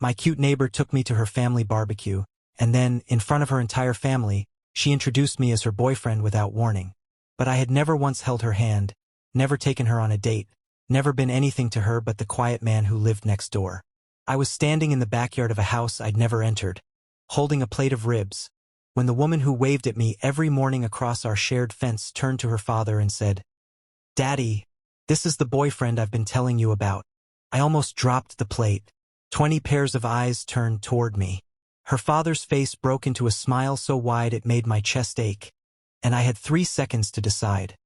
My cute neighbor took me to her family barbecue, and then, in front of her entire family, she introduced me as her boyfriend without warning. But I had never once held her hand, never taken her on a date, never been anything to her but the quiet man who lived next door. I was standing in the backyard of a house I'd never entered, holding a plate of ribs, when the woman who waved at me every morning across our shared fence turned to her father and said, "Daddy, this is the boyfriend I've been telling you about." I almost dropped the plate. 20 pairs of eyes turned toward me. Her father's face broke into a smile so wide it made my chest ache, and I had 3 seconds to decide.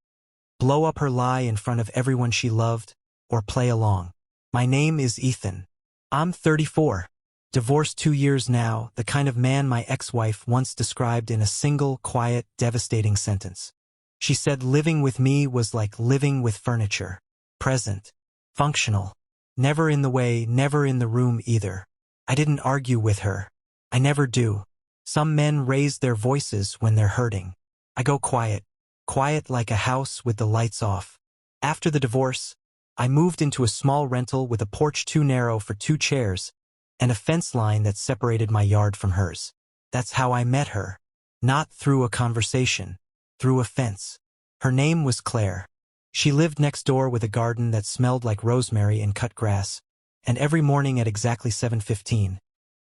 Blow up her lie in front of everyone she loved, or play along. My name is Ethan. I'm 34. Divorced 2 years now, the kind of man my ex-wife once described in a single, quiet, devastating sentence. She said living with me was like living with furniture. Present. Functional. Never in the way, never in the room either. I didn't argue with her. I never do. Some men raise their voices when they're hurting. I go quiet. Quiet like a house with the lights off. After the divorce, I moved into a small rental with a porch too narrow for 2 chairs, and a fence line that separated my yard from hers. That's how I met her. Not through a conversation, through a fence. Her name was Claire. She lived next door with a garden that smelled like rosemary and cut grass, and every morning at exactly 7:15,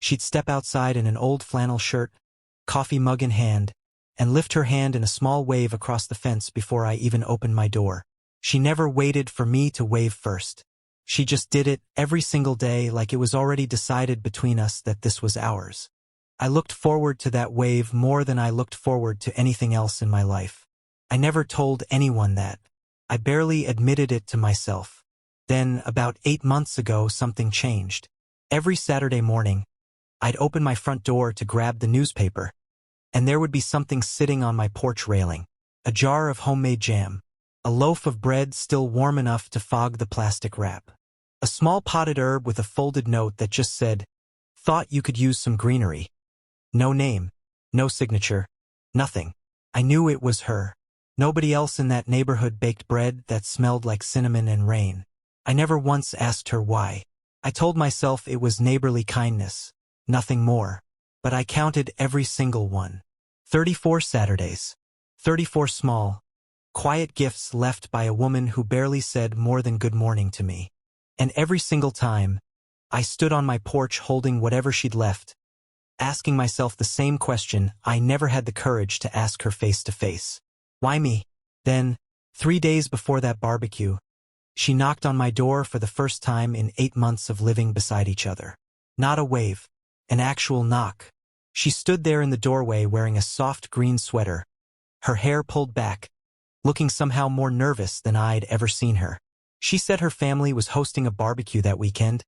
she'd step outside in an old flannel shirt, coffee mug in hand, and lift her hand in a small wave across the fence before I even opened my door. She never waited for me to wave first. She just did it every single day like it was already decided between us that this was ours. I looked forward to that wave more than I looked forward to anything else in my life. I never told anyone that. I barely admitted it to myself. Then, about 8 months ago, something changed. Every Saturday morning, I'd open my front door to grab the newspaper, and there would be something sitting on my porch railing. A jar of homemade jam. A loaf of bread still warm enough to fog the plastic wrap. A small potted herb with a folded note that just said, "Thought you could use some greenery." No name, no signature, nothing. I knew it was her. Nobody else in that neighborhood baked bread that smelled like cinnamon and rain. I never once asked her why. I told myself it was neighborly kindness, nothing more. But I counted every single one. 34 Saturdays. 34 small, quiet gifts left by a woman who barely said more than good morning to me. And every single time, I stood on my porch holding whatever she'd left, asking myself the same question I never had the courage to ask her face to face. Why me? Then, 3 days before that barbecue, she knocked on my door for the first time in 8 months of living beside each other. Not a wave, an actual knock. She stood there in the doorway wearing a soft green sweater, her hair pulled back, looking somehow more nervous than I'd ever seen her. She said her family was hosting a barbecue that weekend,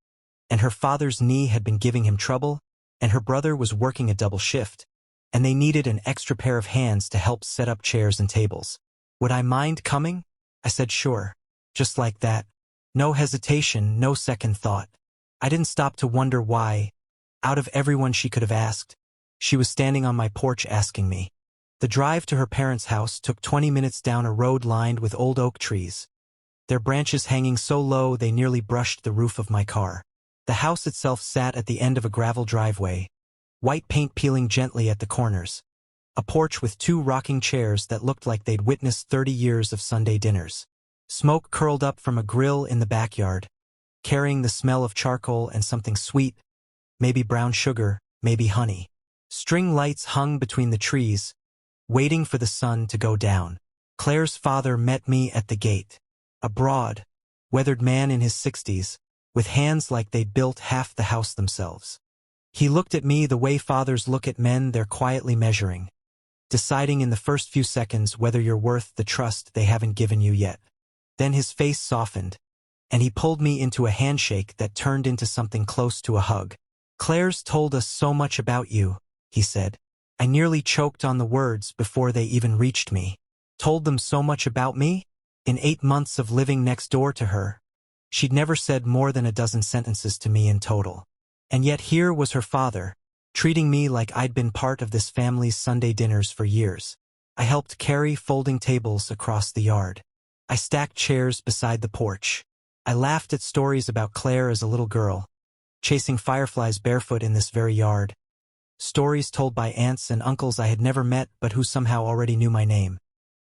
and her father's knee had been giving him trouble, and her brother was working a double shift, and they needed an extra pair of hands to help set up chairs and tables. Would I mind coming? I said sure. Just like that. No hesitation, no second thought. I didn't stop to wonder why. Out of everyone she could have asked, she was standing on my porch asking me. The drive to her parents' house took 20 minutes down a road lined with old oak trees, their branches hanging so low they nearly brushed the roof of my car. The house itself sat at the end of a gravel driveway, white paint peeling gently at the corners, a porch with 2 rocking chairs that looked like they'd witnessed 30 years of Sunday dinners. Smoke curled up from a grill in the backyard, carrying the smell of charcoal and something sweet, maybe brown sugar, maybe honey. String lights hung between the trees, waiting for the sun to go down. Claire's father met me at the gate. A broad, weathered man in his 60s, with hands like they'd built half the house themselves. He looked at me the way fathers look at men they're quietly measuring, deciding in the first few seconds whether you're worth the trust they haven't given you yet. Then his face softened, and he pulled me into a handshake that turned into something close to a hug. "Claire's told us so much about you," he said. I nearly choked on the words before they even reached me. Told them so much about me? In 8 months of living next door to her, she'd never said more than a dozen sentences to me in total. And yet here was her father, treating me like I'd been part of this family's Sunday dinners for years. I helped carry folding tables across the yard. I stacked chairs beside the porch. I laughed at stories about Claire as a little girl, chasing fireflies barefoot in this very yard. Stories told by aunts and uncles I had never met but who somehow already knew my name.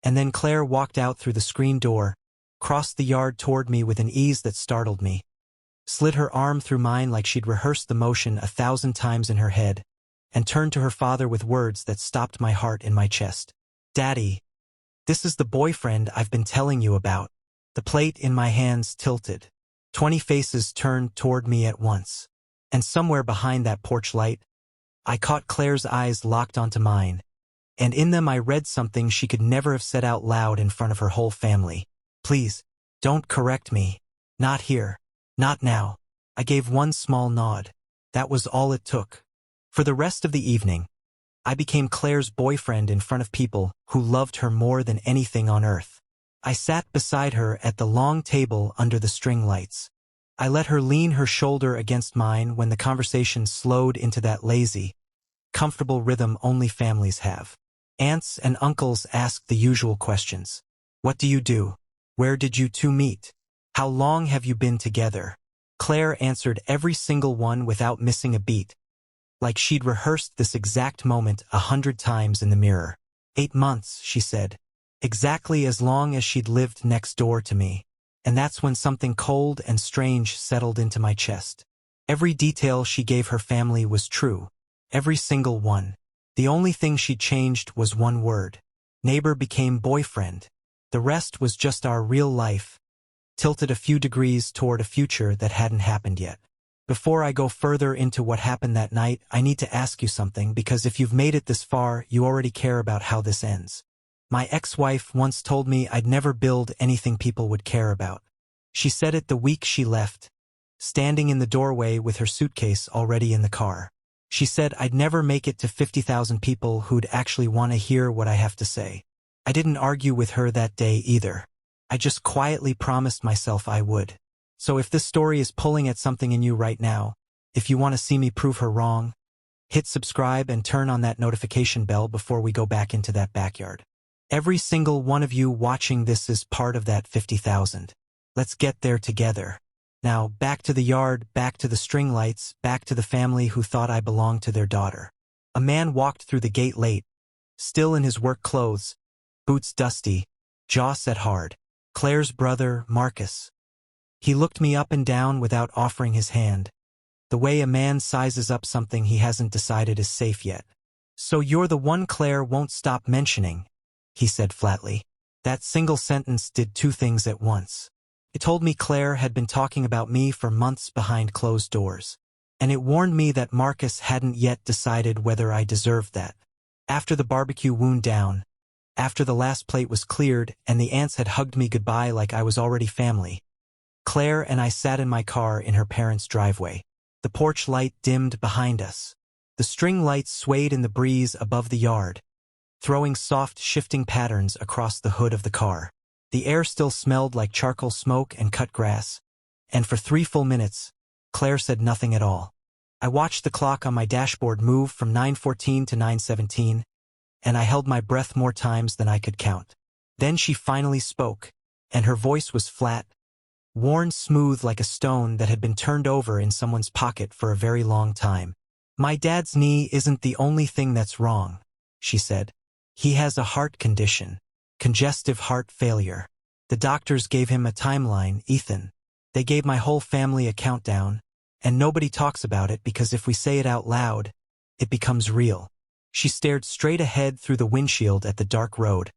And then Claire walked out through the screen door, crossed the yard toward me with an ease that startled me, slid her arm through mine like she'd rehearsed the motion 1,000 times in her head, and turned to her father with words that stopped my heart in my chest. "Daddy, this is the boyfriend I've been telling you about." The plate in my hands tilted. 20 faces turned toward me at once. And somewhere behind that porch light, I caught Claire's eyes locked onto mine, and in them I read something she could never have said out loud in front of her whole family. "Please, don't correct me. Not here. Not now." I gave one small nod. That was all it took. For the rest of the evening, I became Claire's boyfriend in front of people who loved her more than anything on earth. I sat beside her at the long table under the string lights. I let her lean her shoulder against mine when the conversation slowed into that lazy, comfortable rhythm only families have. Aunts and uncles asked the usual questions. "What do you do? Where did you two meet? How long have you been together?" Claire answered every single one without missing a beat, like she'd rehearsed this exact moment 100 times in the mirror. 8 months, she said. Exactly as long as she'd lived next door to me. And that's when something cold and strange settled into my chest. Every detail she gave her family was true. Every single one. The only thing she changed was one word. Neighbor became boyfriend. The rest was just our real life, tilted a few degrees toward a future that hadn't happened yet. Before I go further into what happened that night, I need to ask you something, because if you've made it this far, you already care about how this ends. My ex-wife once told me I'd never build anything people would care about. She said it the week she left, standing in the doorway with her suitcase already in the car. She said I'd never make it to 50,000 people who'd actually want to hear what I have to say. I didn't argue with her that day either. I just quietly promised myself I would. So if this story is pulling at something in you right now, if you want to see me prove her wrong, hit subscribe and turn on that notification bell before we go back into that backyard. Every single one of you watching this is part of that 50,000. Let's get there together. Now, back to the yard, back to the string lights, back to the family who thought I belonged to their daughter. A man walked through the gate late, still in his work clothes, boots dusty, jaw set hard. Claire's brother, Marcus. He looked me up and down without offering his hand, the way a man sizes up something he hasn't decided is safe yet. "So you're the one Claire won't stop mentioning," he said flatly. That single sentence did two things at once. It told me Claire had been talking about me for months behind closed doors, and it warned me that Marcus hadn't yet decided whether I deserved that. After the barbecue wound down, after the last plate was cleared and the aunts had hugged me goodbye like I was already family, Claire and I sat in my car in her parents' driveway. The porch light dimmed behind us. The string lights swayed in the breeze above the yard, throwing soft, shifting patterns across the hood of the car. The air still smelled like charcoal smoke and cut grass, and for 3 full minutes, Claire said nothing at all. I watched the clock on my dashboard move from 9:14 to 9:17, and I held my breath more times than I could count. Then she finally spoke, and her voice was flat, worn smooth like a stone that had been turned over in someone's pocket for a very long time. "My dad's knee isn't the only thing that's wrong," she said. "He has a heart condition. Congestive heart failure. The doctors gave him a timeline, Ethan. They gave my whole family a countdown, and nobody talks about it because if we say it out loud, it becomes real." She stared straight ahead through the windshield at the dark road,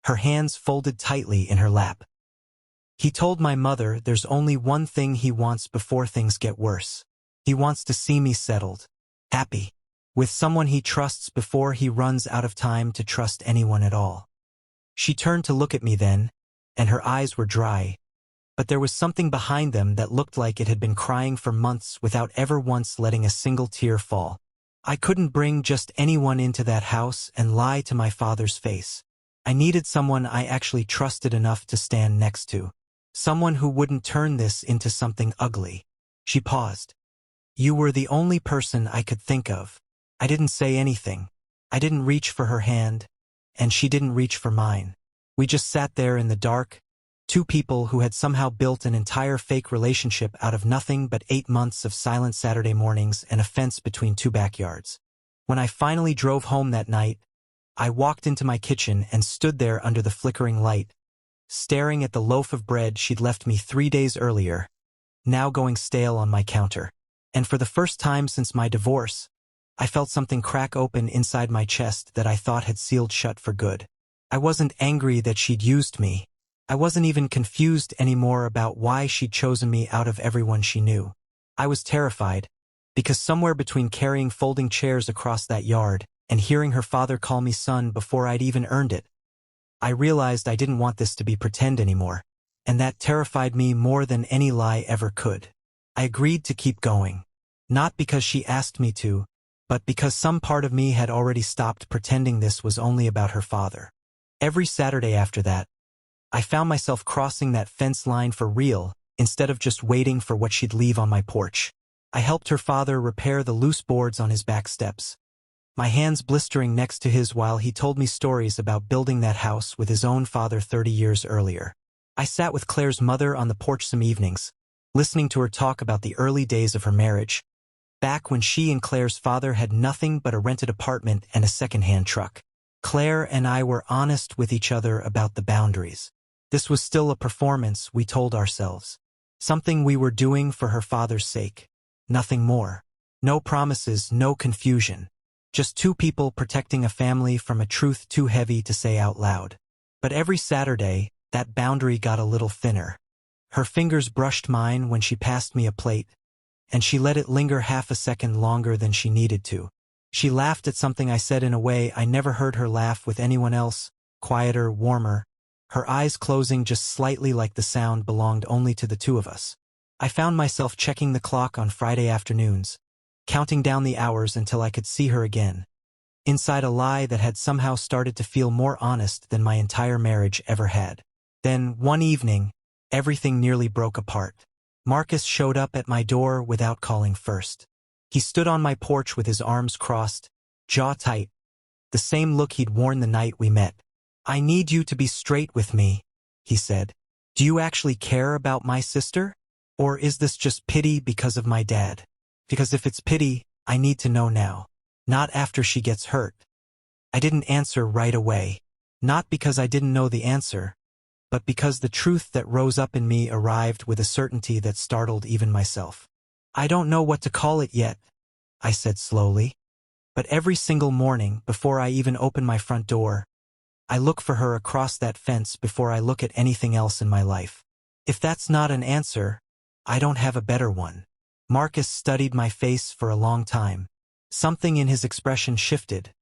her hands folded tightly in her lap. "He told my mother there's only one thing he wants before things get worse. He wants to see me settled, happy, with someone he trusts before he runs out of time to trust anyone at all." She turned to look at me then, and her eyes were dry, but there was something behind them that looked like it had been crying for months without ever once letting a single tear fall. I couldn't bring just anyone into that house and lie to my father's face. I needed someone I actually trusted enough to stand next to. Someone who wouldn't turn this into something ugly. She paused. "You were the only person I could think of." I didn't say anything. I didn't reach for her hand, and she didn't reach for mine. We just sat there in the dark, Two people who had somehow built an entire fake relationship out of nothing but 8 months of silent Saturday mornings and a fence between two backyards. When I finally drove home that night, I walked into my kitchen and stood there under the flickering light, staring at the loaf of bread she'd left me 3 days earlier, now going stale on my counter. And for the first time since my divorce, I felt something crack open inside my chest that I thought had sealed shut for good. I wasn't angry that she'd used me. I wasn't even confused anymore about why she'd chosen me out of everyone she knew. I was terrified, because somewhere between carrying folding chairs across that yard and hearing her father call me son before I'd even earned it, I realized I didn't want this to be pretend anymore, and that terrified me more than any lie ever could. I agreed to keep going, not because she asked me to, but because some part of me had already stopped pretending this was only about her father. Every Saturday after that, I found myself crossing that fence line for real, instead of just waiting for what she'd leave on my porch. I helped her father repair the loose boards on his back steps, my hands blistering next to his while he told me stories about building that house with his own father 30 years earlier. I sat with Claire's mother on the porch some evenings, listening to her talk about the early days of her marriage, back when she and Claire's father had nothing but a rented apartment and a second-hand truck. Claire and I were honest with each other about the boundaries. This was still a performance, we told ourselves. Something we were doing for her father's sake. Nothing more. No promises, no confusion. Just two people protecting a family from a truth too heavy to say out loud. But every Saturday, that boundary got a little thinner. Her fingers brushed mine when she passed me a plate, and she let it linger half a second longer than she needed to. She laughed at something I said in a way I never heard her laugh with anyone else, quieter, warmer, her eyes closing just slightly like the sound belonged only to the two of us. I found myself checking the clock on Friday afternoons, counting down the hours until I could see her again, inside a lie that had somehow started to feel more honest than my entire marriage ever had. Then, one evening, everything nearly broke apart. Marcus showed up at my door without calling first. He stood on my porch with his arms crossed, jaw tight, the same look he'd worn the night we met. "I need you to be straight with me," he said. "Do you actually care about my sister? Or is this just pity because of my dad? Because if it's pity, I need to know now. Not after she gets hurt." I didn't answer right away. Not because I didn't know the answer, but because the truth that rose up in me arrived with a certainty that startled even myself. "I don't know what to call it yet," I said slowly. "But every single morning, before I even open my front door, I look for her across that fence before I look at anything else in my life. If that's not an answer, I don't have a better one." Marcus studied my face for a long time. Something in his expression shifted,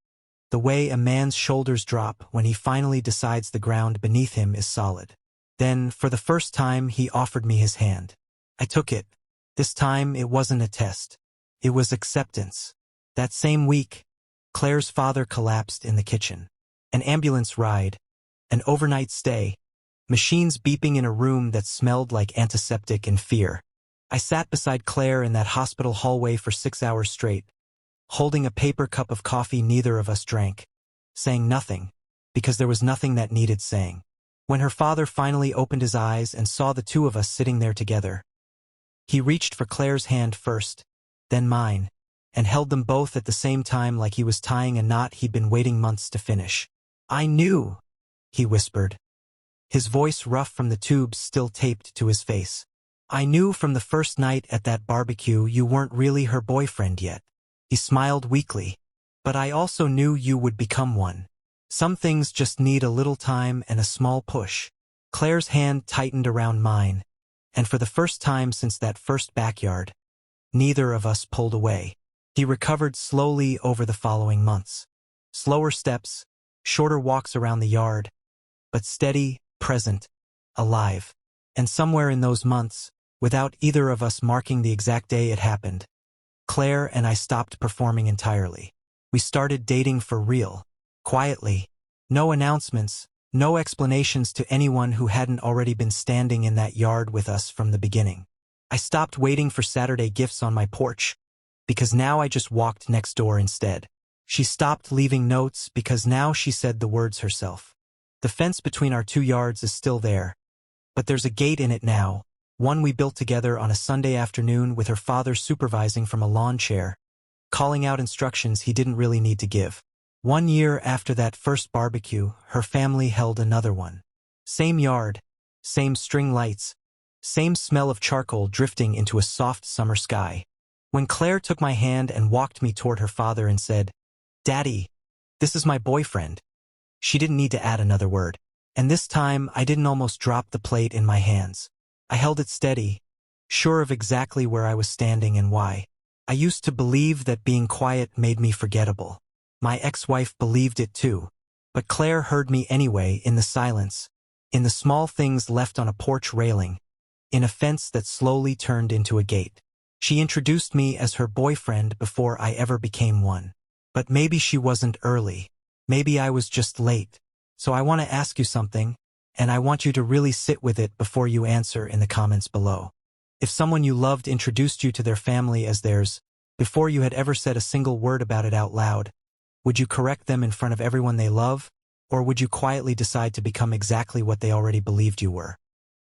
the way a man's shoulders drop when he finally decides the ground beneath him is solid. Then, for the first time, he offered me his hand. I took it. This time, it wasn't a test. It was acceptance. That same week, Claire's father collapsed in the kitchen. An ambulance ride, an overnight stay, machines beeping in a room that smelled like antiseptic and fear. I sat beside Claire in that hospital hallway for 6 hours straight, holding a paper cup of coffee neither of us drank, saying nothing, because there was nothing that needed saying. When her father finally opened his eyes and saw the two of us sitting there together, he reached for Claire's hand first, then mine, and held them both at the same time like he was tying a knot he'd been waiting months to finish. "I knew," he whispered, his voice rough from the tubes still taped to his face. "I knew from the first night at that barbecue you weren't really her boyfriend yet." He smiled weakly. "But I also knew you would become one. Some things just need a little time and a small push." Claire's hand tightened around mine, and for the first time since that first backyard, neither of us pulled away. He recovered slowly over the following months. Slower steps, shorter walks around the yard, but steady, present, alive. And somewhere in those months, without either of us marking the exact day it happened, Claire and I stopped performing entirely. We started dating for real, quietly. No announcements, no explanations to anyone who hadn't already been standing in that yard with us from the beginning. I stopped waiting for Saturday gifts on my porch, because now I just walked next door instead. She stopped leaving notes because now she said the words herself. The fence between our two yards is still there, But there's a gate in it now, one we built together on a Sunday afternoon with her father supervising from a lawn chair, calling out instructions he didn't really need to give. 1 year after that first barbecue, her family held another one. Same yard, same string lights, same smell of charcoal drifting into a soft summer sky. When Claire took my hand and walked me toward her father and said, "Daddy, this is my boyfriend," she didn't need to add another word. And this time, I didn't almost drop the plate in my hands. I held it steady, sure of exactly where I was standing and why. I used to believe that being quiet made me forgettable. My ex-wife believed it too. But Claire heard me anyway in the silence, in the small things left on a porch railing, in a fence that slowly turned into a gate. She introduced me as her boyfriend before I ever became one. But maybe she wasn't early. Maybe I was just late. So I want to ask you something, and I want you to really sit with it before you answer in the comments below. If someone you loved introduced you to their family as theirs, before you had ever said a single word about it out loud, would you correct them in front of everyone they love, or would you quietly decide to become exactly what they already believed you were?